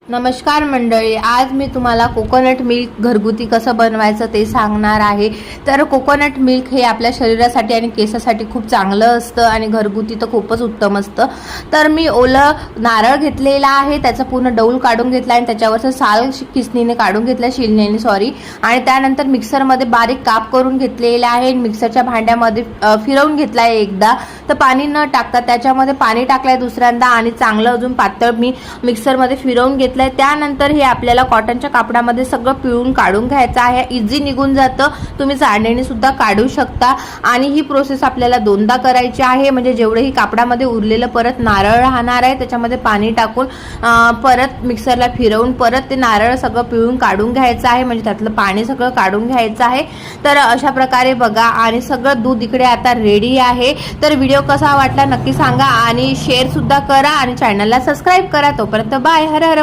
नमस्कार मंडळी, आज मी तुम्हाला कोकोनट मिल्क घरगुती कसं बनवायचं ते सांगणार आहे। तर कोकोनट मिल्क हे आपल्या शरीरासाठी आणि केसासाठी खूप चांगलं असतं आणि घरगुती तर खूपच उत्तम असतं। तर मी ओलं नारळ घेतलेला आहे, त्याचा पूर्ण डौल काढून घेतला आणि त्याच्यावरचं साल किसनीने काढून घेतलं, शिलनेने सॉरी। आणि त्यानंतर मिक्सरमध्ये बारीक काप करून घेतलेला आहे। मिक्सरच्या भांड्यामध्ये फिरवून घेतला आहे एकदा, तर पाणी न टाकता त्याच्यामध्ये पाणी टाकलंय दुसऱ्यांदा आणि चांगलं अजून पातळ मी मिक्सरमध्ये फिरवून घेतलं। त्यानंतर हे आपल्याला कॉटनच्या कापडामध्ये सगळं पिळून काढून घ्यायचं आहे। इझी निघून जातं, तुम्ही चाळणीने सुद्धा काढू शकता। आणि ही प्रोसेस आपल्याला दोनदा करायची आहे, म्हणजे जेवढे ही कापडामध्ये उरलेलं परत नारळ राहणार आहे त्याच्यामध्ये पाणी टाकून परत मिक्सरला फिरवून परत ते नारळ सगळं पिळून काढून घ्यायचं आहे, म्हणजे त्यातलं पाणी सगळं काढून घ्यायचं आहे। तर अशा प्रकारे बघा, आणि सगळं दूध इकडे आता रेडी आहे। तर व्हिडिओ कसा वाटला नक्की सांगा आणि शेअर सुद्धा करा आणि चॅनलला सबस्क्राइब करा। तोपर्यंत बाय, हर हर